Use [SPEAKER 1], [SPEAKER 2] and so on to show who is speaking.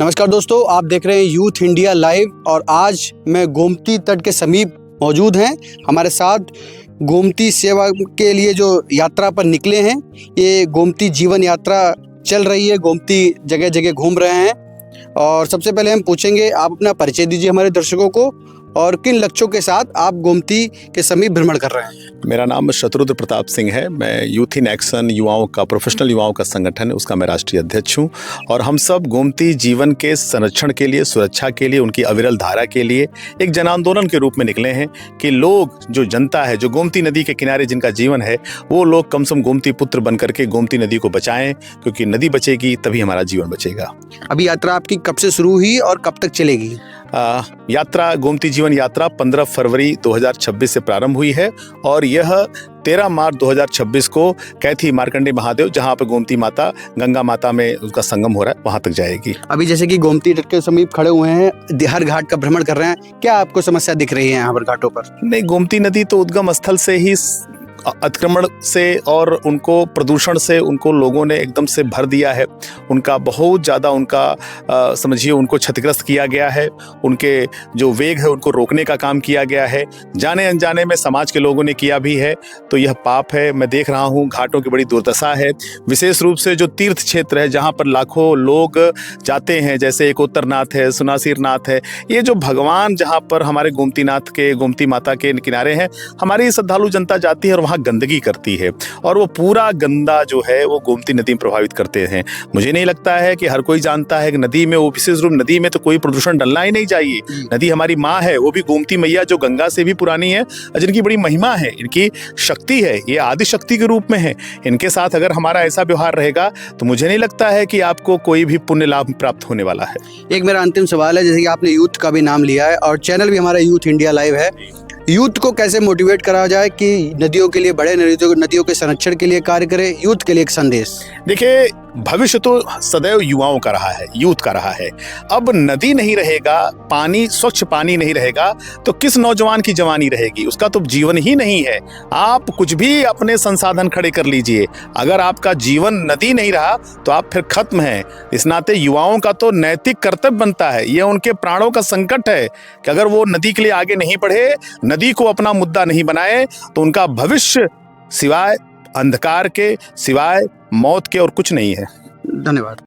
[SPEAKER 1] नमस्कार दोस्तों, आप देख रहे हैं यूथ इंडिया लाइव और आज मैं गोमती तट के समीप मौजूद हैं। हमारे साथ गोमती सेवा के लिए जो यात्रा पर निकले हैं, ये गोमती जीवन यात्रा चल रही है। गोमती जगह जगह घूम रहे हैं और सबसे पहले हम पूछेंगे, आप अपना परिचय दीजिए हमारे दर्शकों को और किन लक्ष्यों के साथ आप गोमती के समीप भ्रमण कर रहे हैं।
[SPEAKER 2] मेरा नाम शत्रुद्र प्रताप सिंह है। मैं यूथ इन एक्शन युवाओं का प्रोफेशनल युवाओं का संगठन है, उसका मैं राष्ट्रीय अध्यक्ष हूँ। और हम सब गोमती जीवन के संरक्षण के लिए, सुरक्षा के लिए, उनकी अविरल धारा के लिए एक जन आंदोलन के रूप में निकले हैं कि लोग, जो जनता है, जो गोमती नदी के किनारे जिनका जीवन है, वो लोग कम से कम गोमती पुत्र बन करके गोमती नदी को बचाएं, क्योंकि नदी बचेगी तभी हमारा जीवन बचेगा।
[SPEAKER 1] अभी यात्रा आपकी कब से शुरू हुई और कब तक चलेगी?
[SPEAKER 2] यात्रा गोमती जीवन यात्रा 15 फरवरी 2026 से प्रारंभ हुई है और यह 13 मार्च 2026 को कैथी मार्कंडे महादेव, जहां पर गोमती माता गंगा माता में उसका संगम हो रहा है, वहां तक जाएगी।
[SPEAKER 1] अभी जैसे कि गोमती तट के समीप खड़े हुए हैं, हर घाट का भ्रमण कर रहे हैं, क्या आपको समस्या दिख रही है यहाँ पर घाटों पर?
[SPEAKER 2] नहीं, गोमती नदी तो उद्गम स्थल से ही अतिक्रमण से और उनको प्रदूषण से उनको लोगों ने एकदम से भर दिया है। उनका बहुत ज़्यादा समझिए उनको क्षतिग्रस्त किया गया है। उनके जो वेग है उनको रोकने का काम किया गया है, जाने अनजाने में समाज के लोगों ने किया भी है। तो यह पाप है। मैं देख रहा हूँ घाटों की बड़ी दुर्दशा है, विशेष रूप से जो तीर्थ क्षेत्र है जहाँ पर लाखों लोग जाते हैं, जैसे एक उत्तरनाथ है, सुनासीरनाथ है, ये जो भगवान जहाँ पर हमारे गोमतीनाथ के, गोमती माता के किनारे हैं, हमारी श्रद्धालु जनता जाती है और वहाँ गंदगी करती है और वो पूरा गंदा जो है वो गोमती नदी में प्रभावित करते हैं। मुझे नहीं लगता है कि हर कोई जानता है कि नदी में, वो विशेष रूप नदी में तो कोई प्रदूषण डलना ही नहीं चाहिए। नदी हमारी माँ है, वो भी गोमती मैया जो गंगा से भी पुरानी है, जिनकी बड़ी महिमा है, इनकी शक्ति है, ये आदि शक्ति के रूप में है। इनके साथ अगर हमारा ऐसा व्यवहार रहेगा तो मुझे नहीं लगता है कि आपको कोई भी पुण्य लाभ प्राप्त होने वाला है।
[SPEAKER 1] एक मेरा अंतिम सवाल है, जैसे कि आपने यूथ का भी नाम लिया है और चैनल भी हमारा यूथ इंडिया लाइव है, यूथ को कैसे मोटिवेट करा जाए कि नदियों के लिए, बड़े नदियों के संरक्षण के लिए कार्य करे? यूथ के लिए एक संदेश।
[SPEAKER 2] देखिए, भविष्य तो सदैव युवाओं का रहा है, यूथ का रहा है। अब नदी नहीं रहेगा, पानी, स्वच्छ पानी नहीं रहेगा तो किस नौजवान की जवानी रहेगी? उसका तो जीवन ही नहीं है। आप कुछ भी अपने संसाधन खड़े कर लीजिए, अगर आपका जीवन नदी नहीं रहा तो आप फिर खत्म हैं। इस नाते युवाओं का तो नैतिक कर्तव्य बनता है, ये उनके प्राणों का संकट है कि अगर वो नदी के लिए आगे नहीं बढ़े, नदी को अपना मुद्दा नहीं बनाए, तो उनका भविष्य सिवाय अंधकार के, सिवाय मौत के और कुछ नहीं है।
[SPEAKER 1] धन्यवाद।